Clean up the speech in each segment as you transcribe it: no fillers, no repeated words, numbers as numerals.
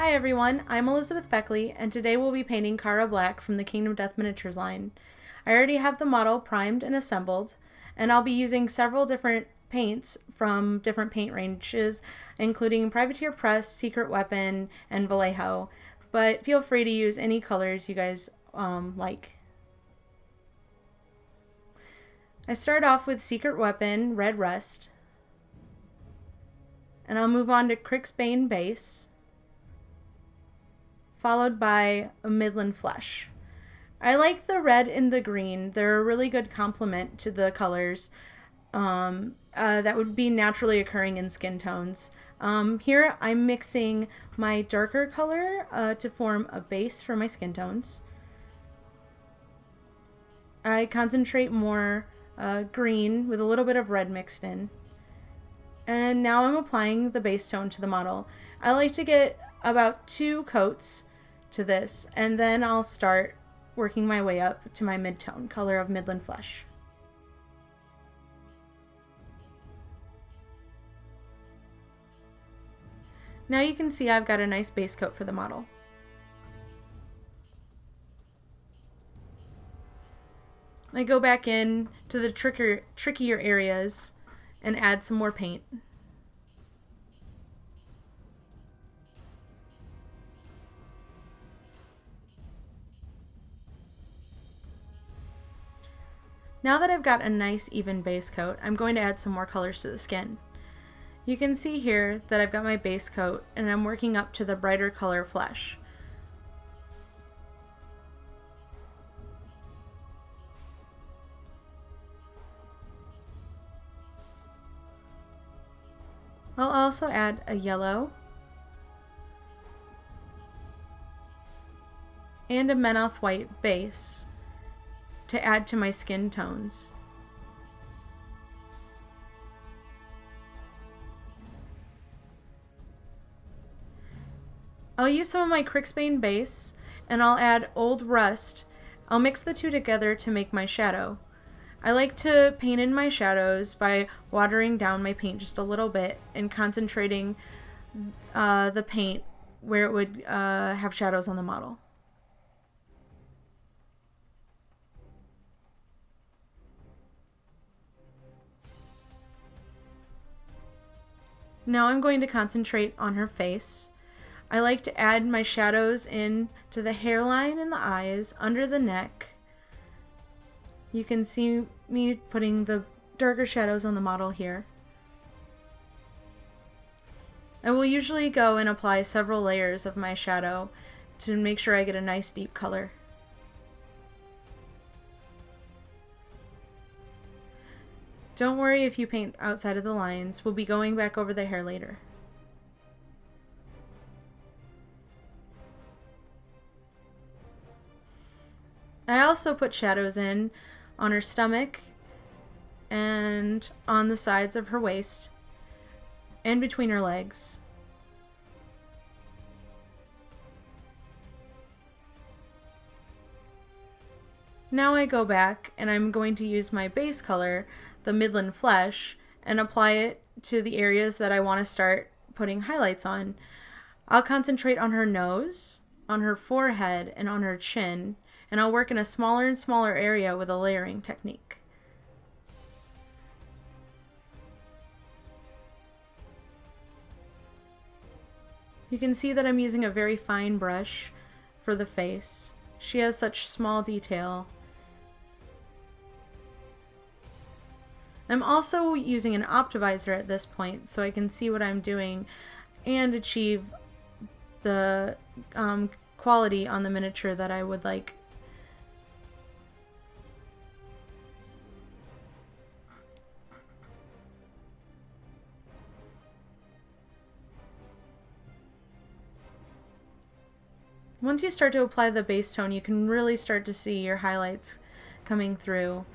Hi everyone, I'm Elizabeth Beckley, and today we'll be painting Kara Black from the Kingdom Death Miniatures line. I already have the model primed and assembled, and I'll be using several different paints from different paint ranges, including Privateer Press, Secret Weapon, and Vallejo, but feel free to use any colors you guys like. I start off with Secret Weapon, Red Rust, and I'll move on to Crixbane Base, followed by a Midland Flesh. I like the red and the green. They're a really good complement to the colors that would be naturally occurring in skin tones. Here I'm mixing my darker color to form a base for my skin tones. I concentrate more green with a little bit of red mixed in. And now I'm applying the base tone to the model. I like to get about 2 coats to this, and then I'll start working my way up to my mid-tone color of Midland Flesh. Now you can see I've got a nice base coat for the model. I go back in to the trickier areas and add some more paint. Now that I've got a nice even base coat, I'm going to add some more colors to the skin. You can see here that I've got my base coat and I'm working up to the brighter color flesh. I'll also add a yellow and a Menoth white base to add to my skin tones. I'll use some of my Crixbane base and I'll add Old Rust. I'll mix the two together to make my shadow. I like to paint in my shadows by watering down my paint just a little bit and concentrating the paint where it would have shadows on the model. Now I'm going to concentrate on her face. I like to add my shadows in to the hairline and the eyes, under the neck. You can see me putting the darker shadows on the model here. I will usually go and apply several layers of my shadow to make sure I get a nice deep color. Don't worry if you paint outside of the lines. We'll be going back over the hair later. I also put shadows in on her stomach and on the sides of her waist and between her legs. Now I go back and I'm going to use my base color, the Midland Flesh, and apply it to the areas that I want to start putting highlights on. I'll concentrate on her nose, on her forehead, and on her chin, and I'll work in a smaller and smaller area with a layering technique. You can see that I'm using a very fine brush for the face. She has such small detail. I'm also using an optivisor at this point so I can see what I'm doing and achieve the quality on the miniature that I would like. Once you start to apply the base tone, you can really start to see your highlights coming through.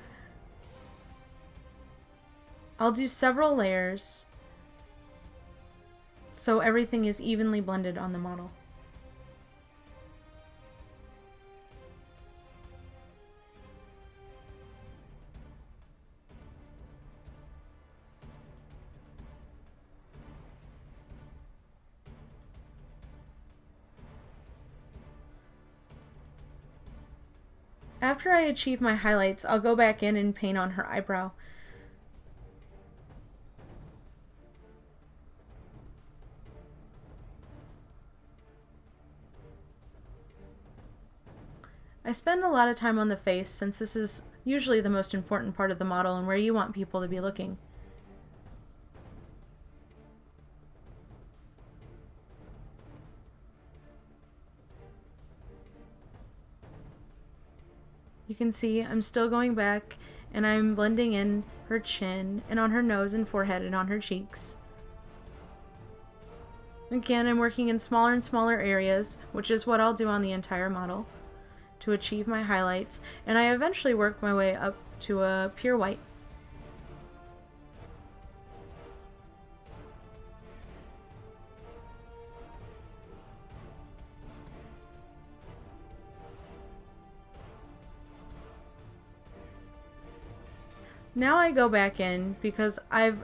I'll do several layers so everything is evenly blended on the model. After I achieve my highlights, I'll go back in and paint on her eyebrow. I spend a lot of time on the face since this is usually the most important part of the model and where you want people to be looking. You can see I'm still going back and I'm blending in her chin and on her nose and forehead and on her cheeks. Again, I'm working in smaller and smaller areas, which is what I'll do on the entire model to achieve my highlights, and I eventually work my way up to a pure white. Now I go back in because I've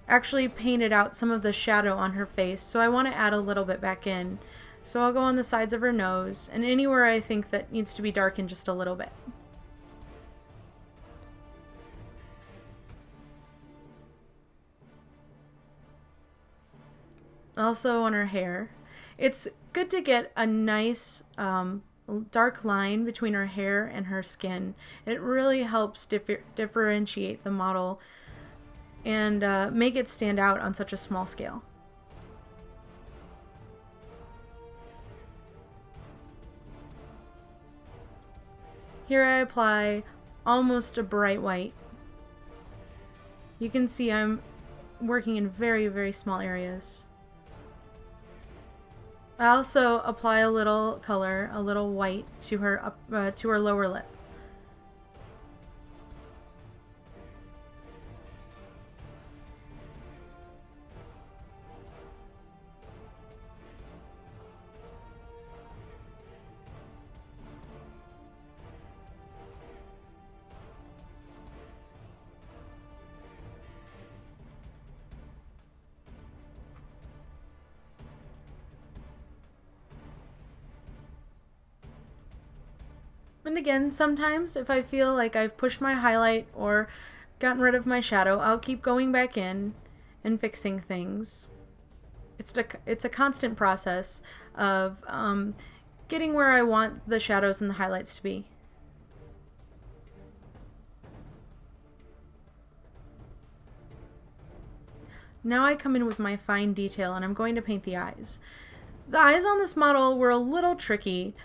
actually painted out some of the shadow on her face, so I want to add a little bit back in. So I'll go on the sides of her nose and anywhere I think that needs to be darkened just a little bit. Also on her hair. It's good to get a nice dark line between her hair and her skin. It really helps differentiate the model and make it stand out on such a small scale. Here I apply almost a bright white. You can see I'm working in very, very small areas. I also apply a little color, a little white to her lower lip. And again, sometimes if I feel like I've pushed my highlight or gotten rid of my shadow, I'll keep going back in and fixing things. It's a constant process of getting where I want the shadows and the highlights to be. Now I come in with my fine detail and I'm going to paint the eyes. The eyes on this model were a little tricky.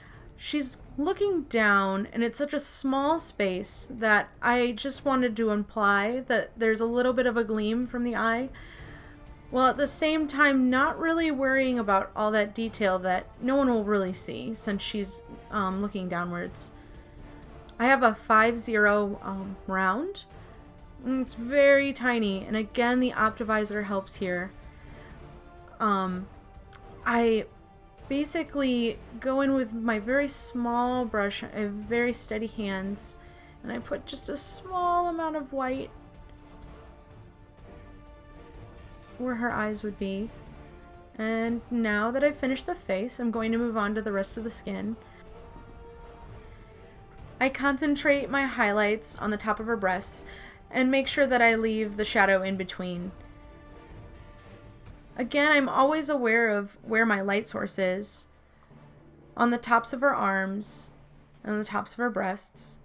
She's looking down and it's such a small space that I just wanted to imply that there's a little bit of a gleam from the eye, while at the same time not really worrying about all that detail that no one will really see since she's looking downwards. I have a 5-0 round. It's very tiny, and again the Optivisor helps here. I basically go in with my very small brush. I have very steady hands, and I put just a small amount of white where her eyes would be. And now that I've finished the face, I'm going to move on to the rest of the skin. I concentrate my highlights on the top of her breasts and make sure that I leave the shadow in between. Again, I'm always aware of where my light source is. On the tops of her arms and the tops of her breasts,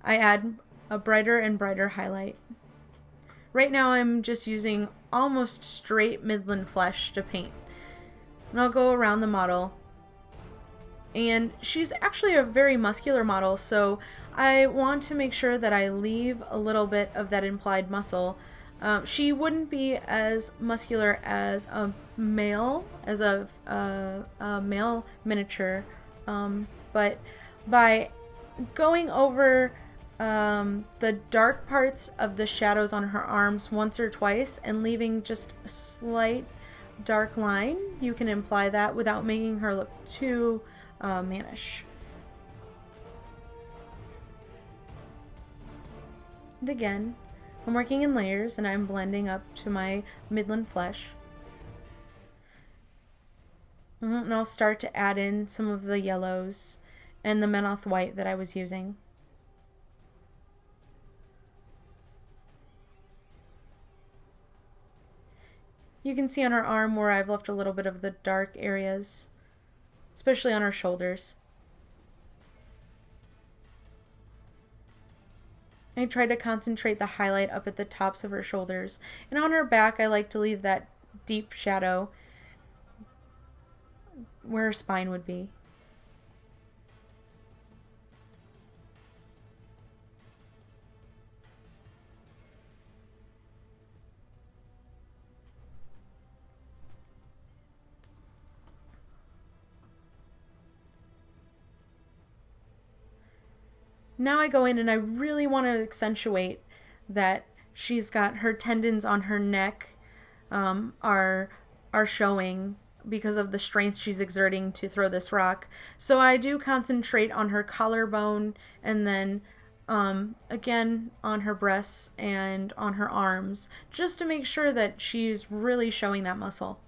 I add a brighter and brighter highlight. Right now I'm just using almost straight midland flesh to paint. And I'll go around the model. And she's actually a very muscular model, so I want to make sure that I leave a little bit of that implied muscle. She wouldn't be as muscular as a male, male miniature, but by going over the dark parts of the shadows on her arms once or twice and leaving just a slight dark line, you can imply that without making her look too mannish. And again, I'm working in layers and I'm blending up to my midland flesh. And I'll start to add in some of the yellows and the Menoth white that I was using. You can see on her arm where I've left a little bit of the dark areas, especially on her shoulders. I try to concentrate the highlight up at the tops of her shoulders. And on her back, I like to leave that deep shadow where her spine would be. Now I go in and I really want to accentuate that she's got her tendons on her neck are showing because of the strength she's exerting to throw this rock. So I do concentrate on her collarbone and then again on her breasts and on her arms, just to make sure that she's really showing that muscle.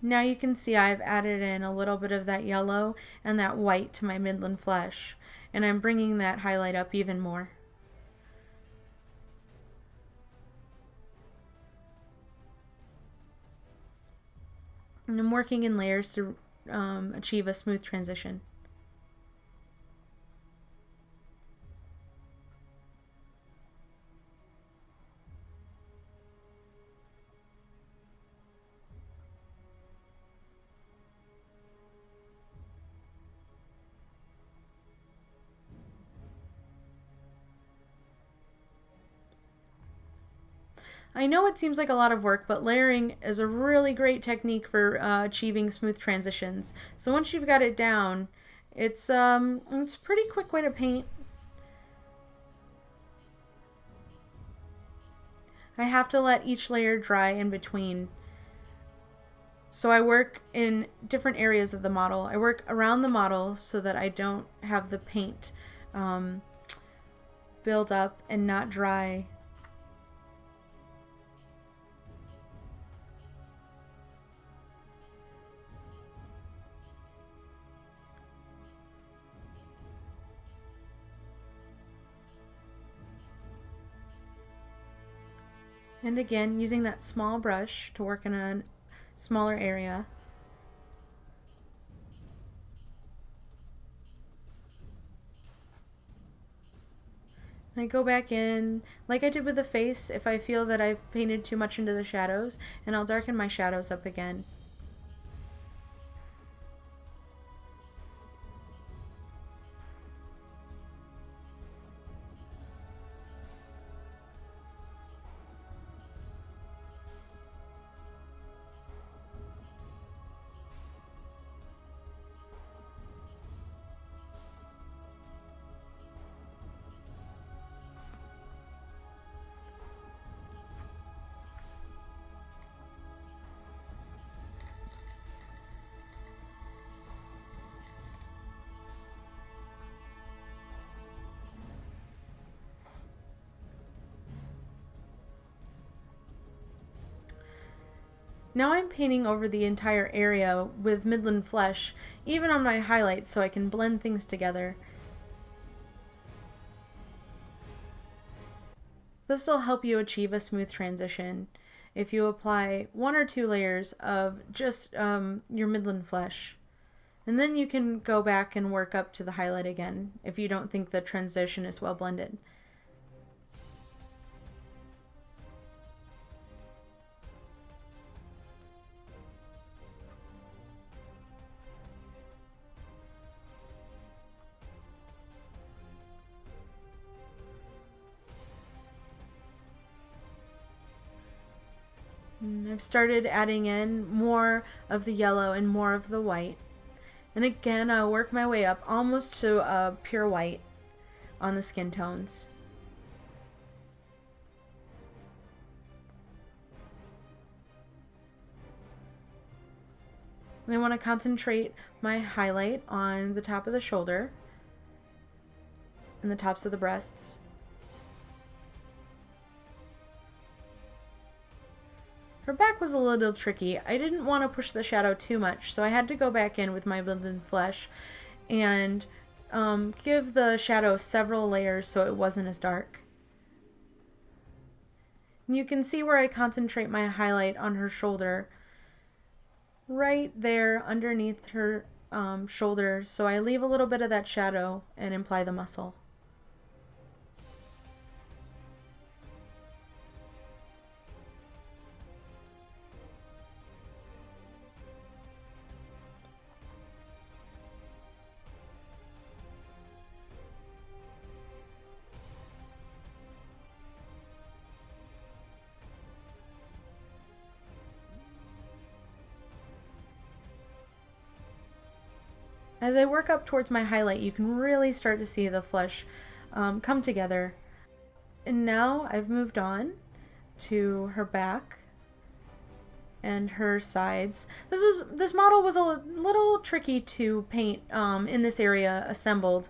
Now you can see I've added in a little bit of that yellow and that white to my midland flesh, and I'm bringing that highlight up even more. And I'm working in layers to achieve a smooth transition. I know it seems like a lot of work, but layering is a really great technique for achieving smooth transitions. So once you've got it down, it's a pretty quick way to paint. I have to let each layer dry in between. So I work in different areas of the model. I work around the model so that I don't have the paint build up and not dry. And again, using that small brush to work in a smaller area. And I go back in, like I did with the face, if I feel that I've painted too much into the shadows, and I'll darken my shadows up again. Now I'm painting over the entire area with midland flesh, even on my highlights, so I can blend things together. This will help you achieve a smooth transition if you apply 1 or 2 layers of just your midland flesh. And then you can go back and work up to the highlight again if you don't think the transition is well blended. I've started adding in more of the yellow and more of the white. And again, I'll work my way up almost to a pure white on the skin tones. And I want to concentrate my highlight on the top of the shoulder and the tops of the breasts. Her back was a little tricky. I didn't want to push the shadow too much, so I had to go back in with my midland flesh and give the shadow several layers so it wasn't as dark. And you can see where I concentrate my highlight on her shoulder, right there underneath her shoulder, so I leave a little bit of that shadow and imply the muscle. As I work up towards my highlight, you can really start to see the flesh come together. And now I've moved on to her back and her sides. This model was a little tricky to paint in this area assembled.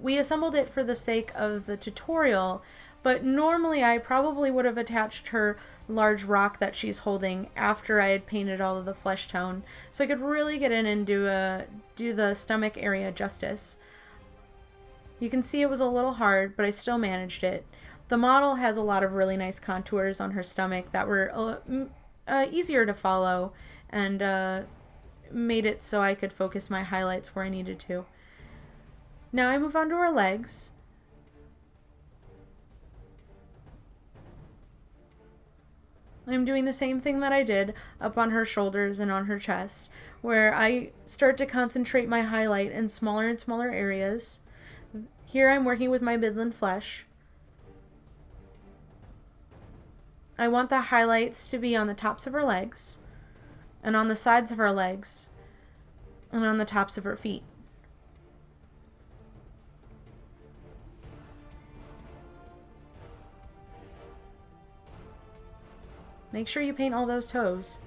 We assembled it for the sake of the tutorial, but normally I probably would have attached her large rock that she's holding after I had painted all of the flesh tone, so I could really get in and do the stomach area justice. You can see it was a little hard, but I still managed it. The model has a lot of really nice contours on her stomach that were easier to follow, and made it so I could focus my highlights where I needed to. Now I move on to her legs. I'm doing the same thing that I did up on her shoulders and on her chest, where I start to concentrate my highlight in smaller and smaller areas. Here I'm working with my midland flesh. I want the highlights to be on the tops of her legs, and on the sides of her legs, and on the tops of her feet. Make sure you paint all those toes.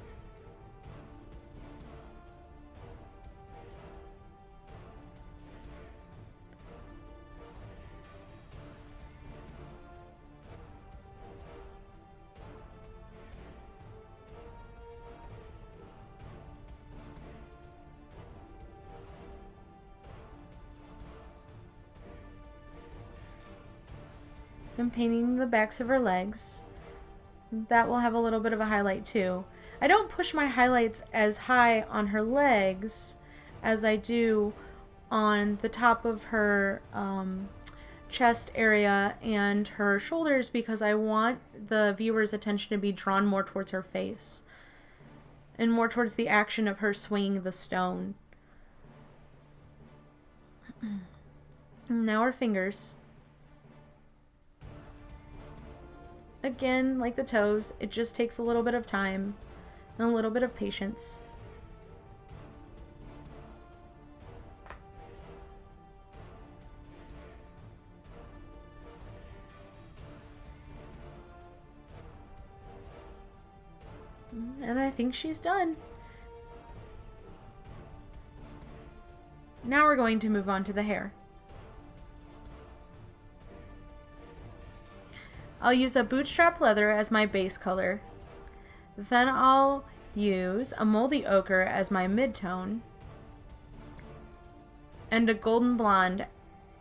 I'm painting the backs of her legs. That will have a little bit of a highlight too. I don't push my highlights as high on her legs as I do on the top of her chest area and her shoulders, because I want the viewer's attention to be drawn more towards her face and more towards the action of her swinging the stone. Now her fingers. Again, like the toes, it just takes a little bit of time and a little bit of patience. And I think she's done. Now we're going to move on to the hair. I'll use a bootstrap leather as my base color. Then I'll use a moldy ochre as my mid-tone and a golden blonde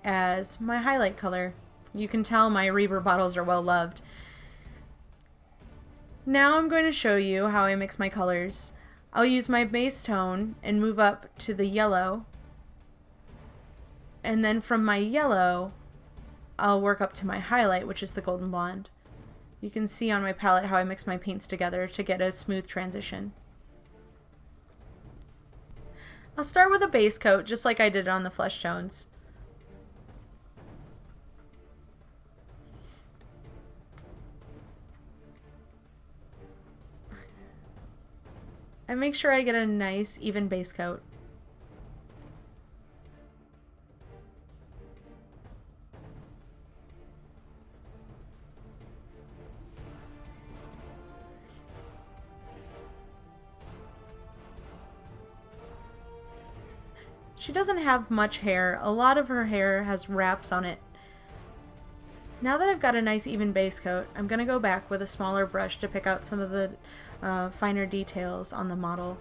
as my highlight color. You can tell my Reaper bottles are well loved. Now I'm going to show you how I mix my colors. I'll use my base tone and move up to the yellow, and then from my yellow I'll work up to my highlight, which is the golden blonde. You can see on my palette how I mix my paints together to get a smooth transition. I'll start with a base coat, just like I did on the flesh tones. I make sure I get a nice, even base coat. She doesn't have much hair. A lot of her hair has wraps on it. Now that I've got a nice even base coat, I'm going to go back with a smaller brush to pick out some of the finer details on the model.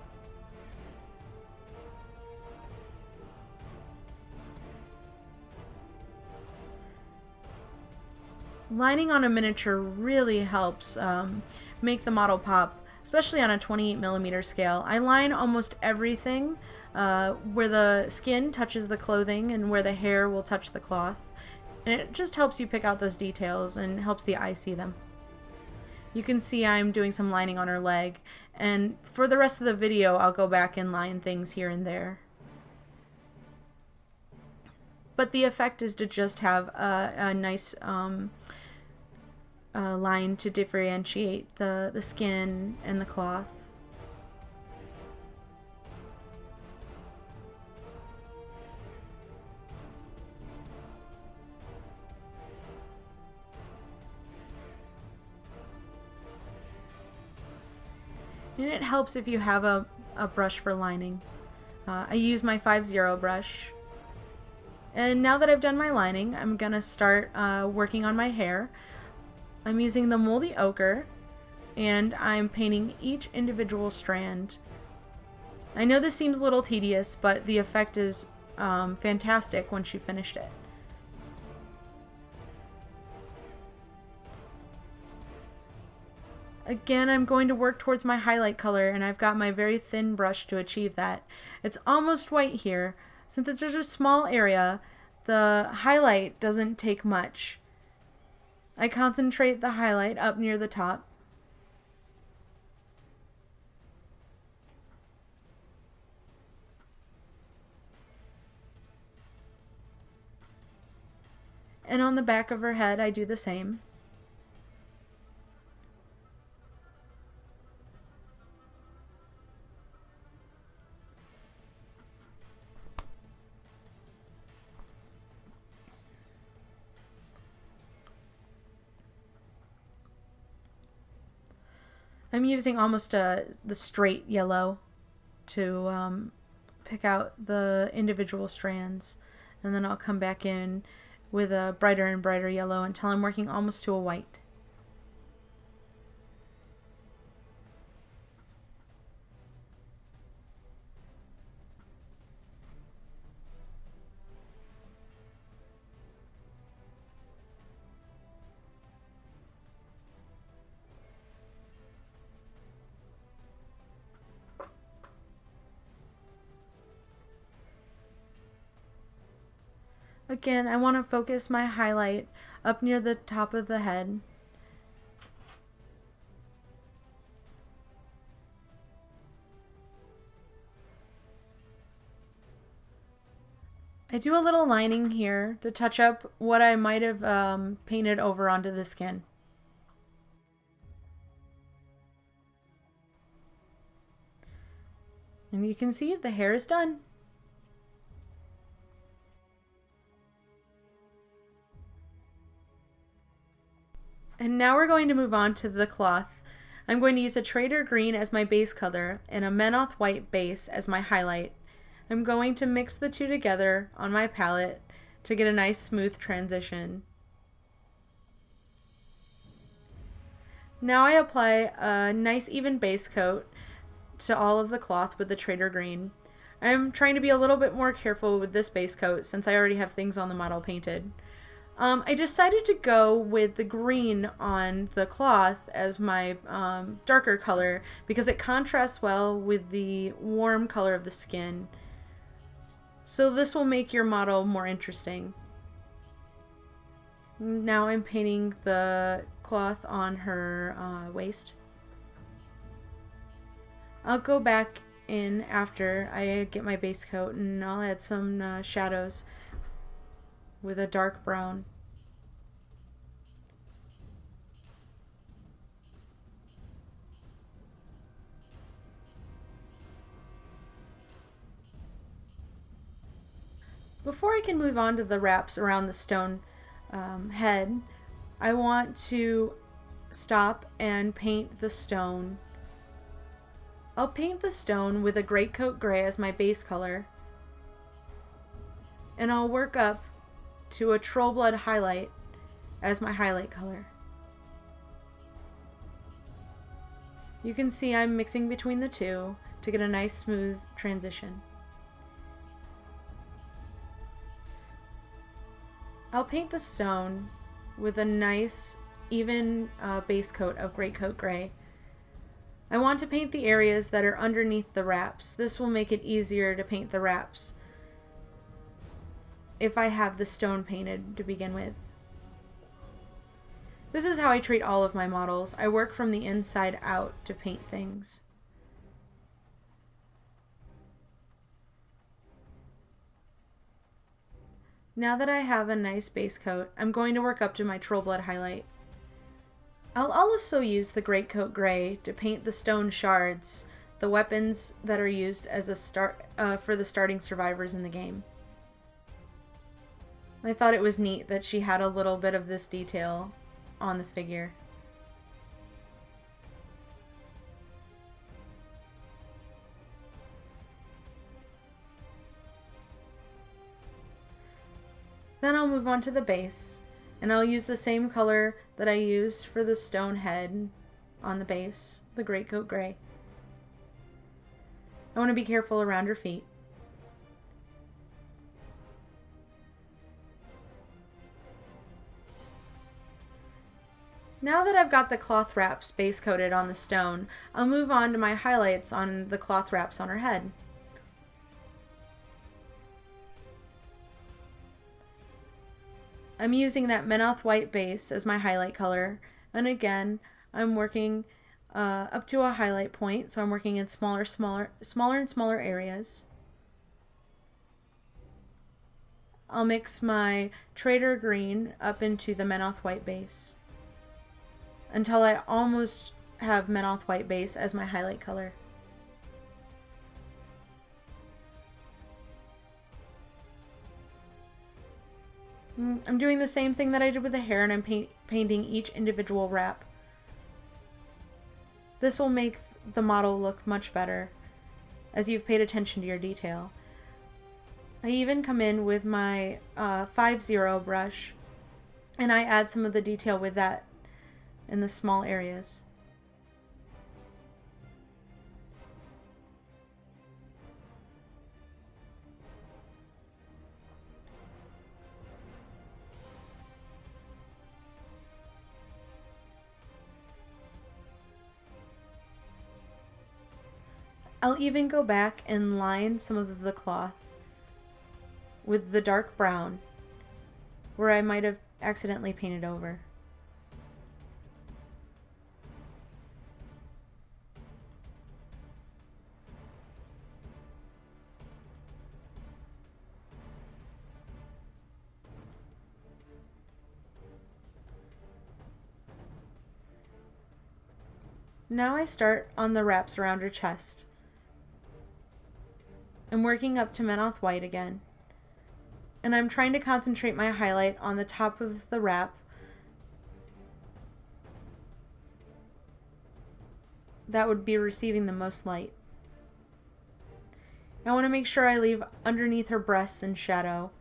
Lining on a miniature really helps make the model pop, especially on a 28mm scale. I line almost everything where the skin touches the clothing and where the hair will touch the cloth. And it just helps you pick out those details and helps the eye see them. You can see I'm doing some lining on her leg, and for the rest of the video I'll go back and line things here and there. But the effect is to just have a nice line to differentiate the skin and the cloth. And it helps if you have a brush for lining. I use my 5-0 brush. And now that I've done my lining, I'm going to start working on my hair. I'm using the moldy ochre, and I'm painting each individual strand. I know this seems a little tedious, but the effect is fantastic once you've finished it. Again, I'm going to work towards my highlight color, and I've got my very thin brush to achieve that. It's almost white here. Since it's just a small area, the highlight doesn't take much. I concentrate the highlight up near the top. And on the back of her head, I do the same. I'm using almost the straight yellow to pick out the individual strands, and then I'll come back in with a brighter and brighter yellow until I'm working almost to a white. Again, I want to focus my highlight up near the top of the head. I do a little lining here to touch up what I might have painted over onto the skin. And you can see the hair is done. And now we're going to move on to the cloth. I'm going to use a Trader Green as my base color and a Menoth White base as my highlight. I'm going to mix the two together on my palette to get a nice smooth transition. Now I apply a nice even base coat to all of the cloth with the Trader Green. I'm trying to be a little bit more careful with this base coat since I already have things on the model painted. I decided to go with the green on the cloth as my darker color because it contrasts well with the warm color of the skin. So this will make your model more interesting. Now I'm painting the cloth on her waist. I'll go back in after I get my base coat and I'll add some shadows with a dark brown. Before I can move on to the wraps around the stone head, I want to stop and paint the stone. I'll paint the stone with a Greatcoat Gray as my base color, and I'll work up to a Trollblood highlight as my highlight color. You can see I'm mixing between the two to get a nice smooth transition. I'll paint the stone with a nice, even base coat of Great Coat Gray. I want to paint the areas that are underneath the wraps. This will make it easier to paint the wraps if I have the stone painted to begin with. This is how I treat all of my models. I work from the inside out to paint things. Now that I have a nice base coat, I'm going to work up to my Troll Blood highlight. I'll also use the Great Coat Gray to paint the stone shards, the weapons that are used as a for the starting survivors in the game. I thought it was neat that she had a little bit of this detail on the figure. Then I'll move on to the base, and I'll use the same color that I used for the stone head on the base, the Great Coat Gray. I want to be careful around her feet. Now that I've got the cloth wraps base coated on the stone, I'll move on to my highlights on the cloth wraps on her head. I'm using that Menoth white base as my highlight color, and again, I'm working up to a highlight point, so I'm working in smaller and smaller areas. I'll mix my Trader Green up into the Menoth white base until I almost have Menoth white base as my highlight color. I'm doing the same thing that I did with the hair, and I'm painting each individual wrap. This will make the model look much better as you've paid attention to your detail. I even come in with my 5-0 brush, and I add some of the detail with that in the small areas. I'll even go back and line some of the cloth with the dark brown where I might have accidentally painted over. Now I start on the wraps around her chest. I'm working up to Menoth white again. And I'm trying to concentrate my highlight on the top of the wrap that would be receiving the most light. I want to make sure I leave underneath her breasts in shadow.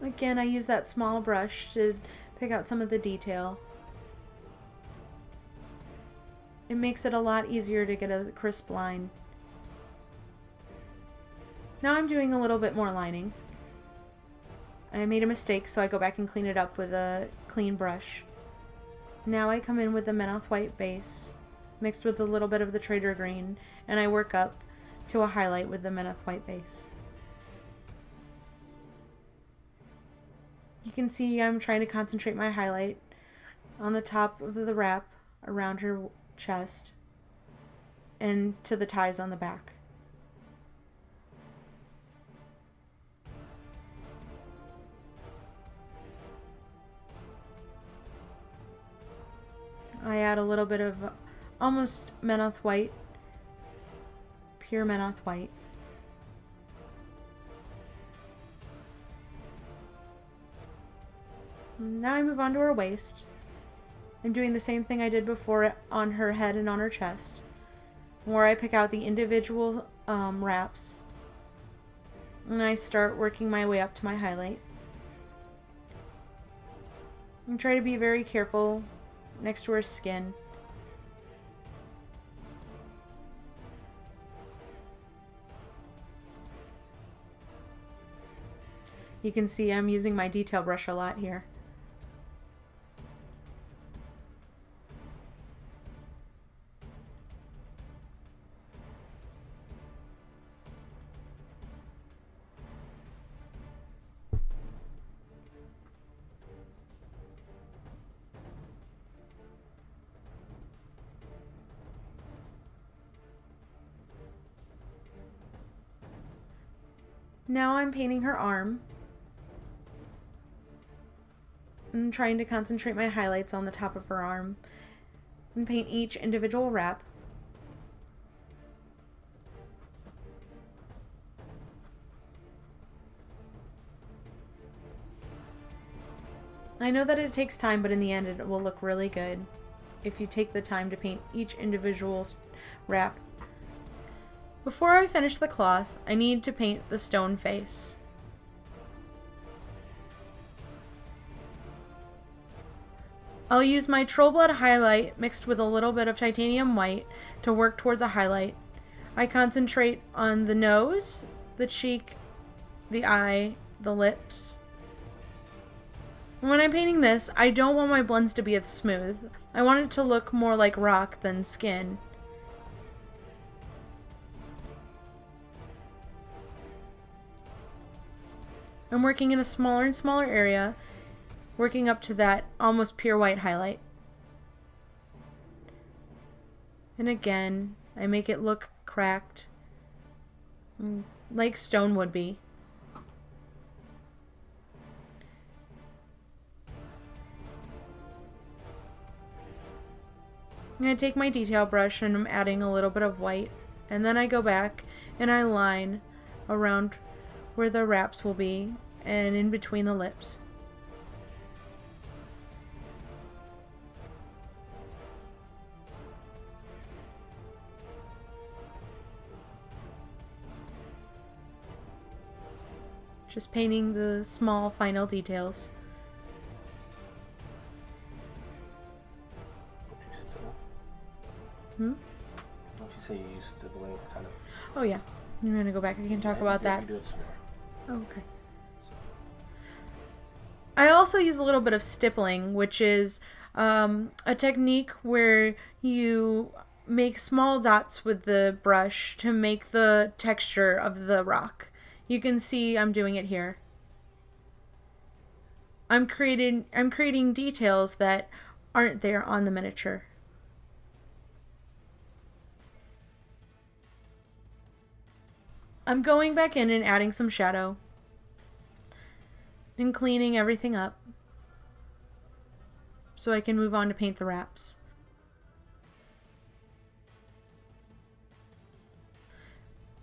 Again, I use that small brush to pick out some of the detail. It makes it a lot easier to get a crisp line. Now I'm doing a little bit more lining. I made a mistake, so I go back and clean it up with a clean brush. Now I come in with the Menoth white base, mixed with a little bit of the Trader Green, and I work up to a highlight with the Menoth white base. You can see I'm trying to concentrate my highlight on the top of the wrap around her chest and to the ties on the back. I add a little bit of almost Menoth white, pure Menoth white. Now I move on to her waist. I'm doing the same thing I did before on her head and on her chest, where I pick out the individual wraps And I start working my way up to my highlight. And try to be very careful next to her skin. You can see I'm using my detail brush a lot here. Now I'm painting her arm. I'm trying to concentrate my highlights on the top of her arm and paint each individual wrap. I know that it takes time, but in the end it will look really good if you take the time to paint each individual wrap. Before I finish the cloth, I need to paint the stone face. I'll use my Troll Blood highlight mixed with a little bit of titanium white to work towards a highlight. I concentrate on the nose, the cheek, the eye, the lips. When I'm painting this, I don't want my blends to be as smooth. I want it to look more like rock than skin. I'm working in a smaller and smaller area, working up to that almost pure white highlight. And again, I make it look cracked, like stone would be. And I take my detail brush and I'm adding a little bit of white, and then I go back and I line around where the wraps will be and in between the lips. Just painting the small final details. Don't you say you use stippling kind of? Oh yeah, you're gonna go back. We can talk about that. You do it some more. Oh, okay. I also use a little bit of stippling, which is a technique where you make small dots with the brush to make the texture of the rock. You can see I'm doing it here. I'm creating details that aren't there on the miniature. I'm going back in and adding some shadow and cleaning everything up so I can move on to paint the wraps.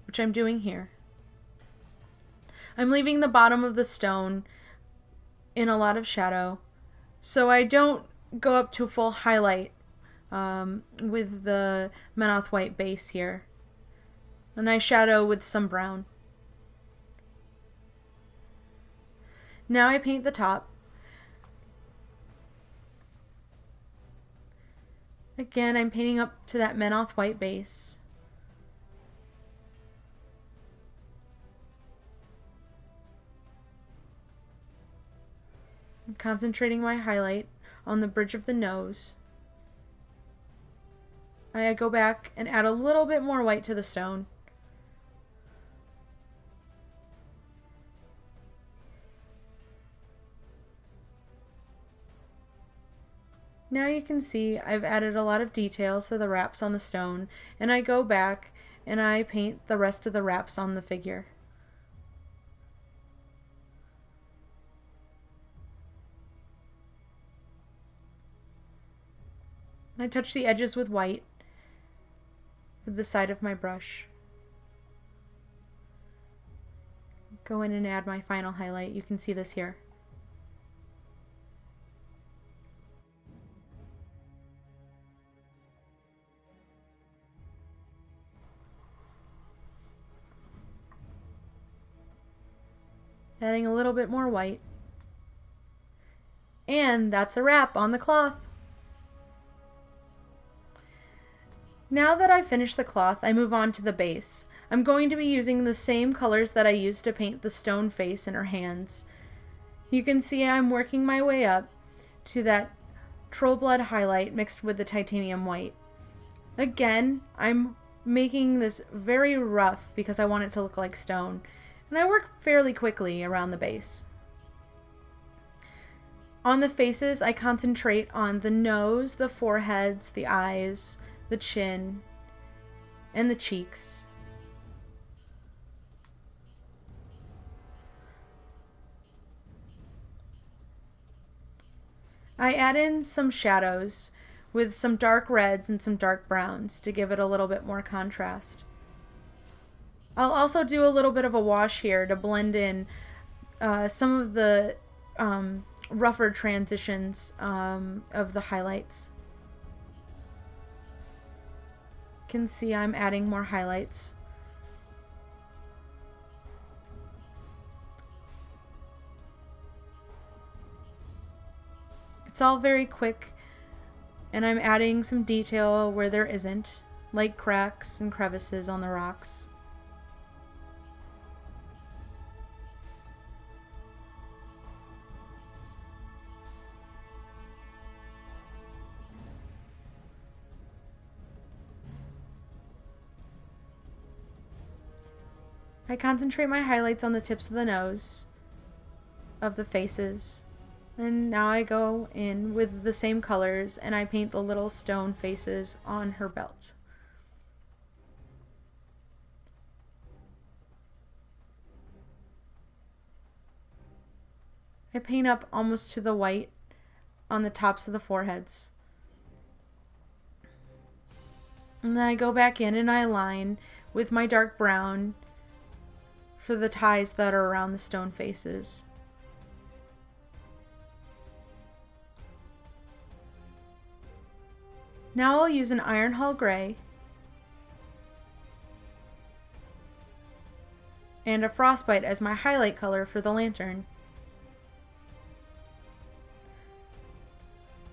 Which I'm doing here. I'm leaving the bottom of the stone in a lot of shadow so I don't go up to full highlight with the Menoth white base here. And I shadow with some brown. Now I paint the top. Again, I'm painting up to that Menoth white base. I'm concentrating my highlight on the bridge of the nose. I go back and add a little bit more white to the stone. Now you can see I've added a lot of details to the wraps on the stone, and I go back and I paint the rest of the wraps on the figure. I touch the edges with white with the side of my brush. Go in and add my final highlight. You can see this here. Adding a little bit more white. And that's a wrap on the cloth. Now that I've finished the cloth, I move on to the base. I'm going to be using the same colors that I used to paint the stone face in her hands. You can see I'm working my way up to that troll blood highlight mixed with the titanium white. Again, I'm making this very rough because I want it to look like stone, and I work fairly quickly around the base. On the faces, I concentrate on the nose, the foreheads, the eyes, the chin, and the cheeks. I add in some shadows with some dark reds and some dark browns to give it a little bit more contrast. I'll also do a little bit of a wash here to blend in some of the rougher transitions of the highlights. You can see I'm adding more highlights. It's all very quick, and I'm adding some detail where there isn't, like cracks and crevices on the rocks. I concentrate my highlights on the tips of the nose, of the faces, and now I go in with the same colors and I paint the little stone faces on her belt. I paint up almost to the white on the tops of the foreheads. And then I go back in and I align with my dark brown for the ties that are around the stone faces. Now I'll use an iron hull gray and a frostbite as my highlight color for the lantern.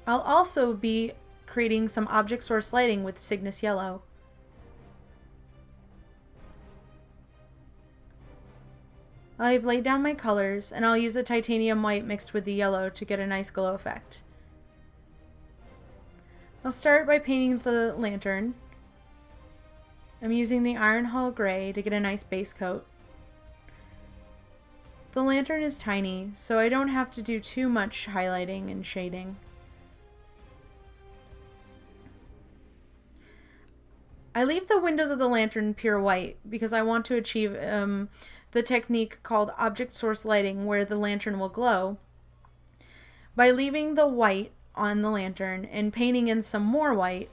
I'll also be creating some object source lighting with Cygnus yellow. I've laid down my colors, and I'll use a titanium white mixed with the yellow to get a nice glow effect. I'll start by painting the lantern. I'm using the iron hull gray to get a nice base coat. The lantern is tiny, so I don't have to do too much highlighting and shading. I leave the windows of the lantern pure white because I want to achieve the technique called object source lighting, where the lantern will glow. By leaving the white on the lantern and painting in some more white,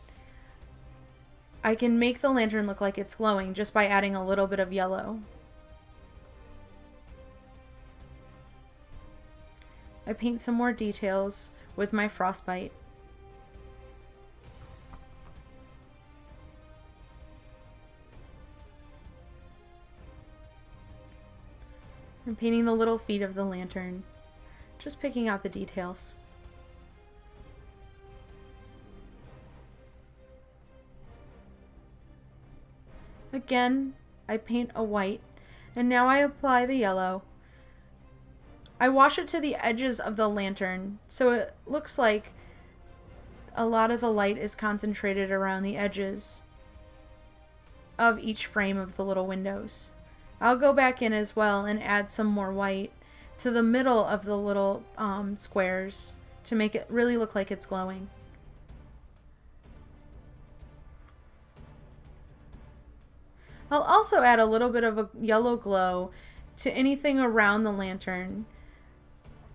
I can make the lantern look like it's glowing just by adding a little bit of yellow. I paint some more details with my frostbite. I'm painting the little feet of the lantern, just picking out the details. Again, I paint a white, and now I apply the yellow. I wash it to the edges of the lantern, so it looks like a lot of the light is concentrated around the edges of each frame of the little windows. I'll go back in as well and add some more white to the middle of the little squares to make it really look like it's glowing. I'll also add a little bit of a yellow glow to anything around the lantern.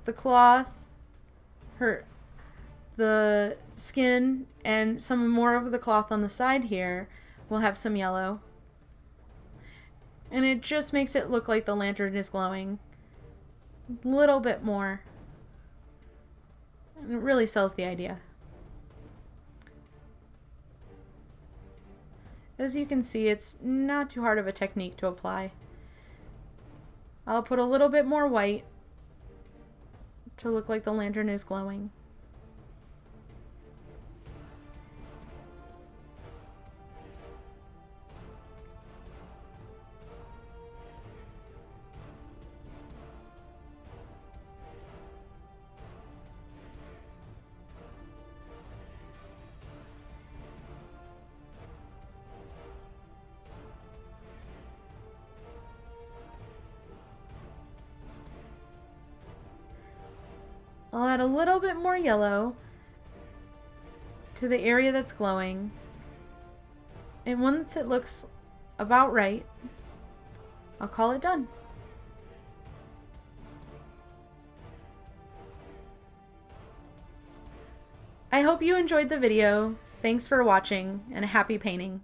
The cloth, the skin, and some more of the cloth on the side here will have some yellow. And it just makes it look like the lantern is glowing a little bit more. And it really sells the idea. As you can see, it's not too hard of a technique to apply. I'll put a little bit more white to look like the lantern is glowing. I'll add a little bit more yellow to the area that's glowing. And once it looks about right, I'll call it done. I hope you enjoyed the video. Thanks for watching and happy painting.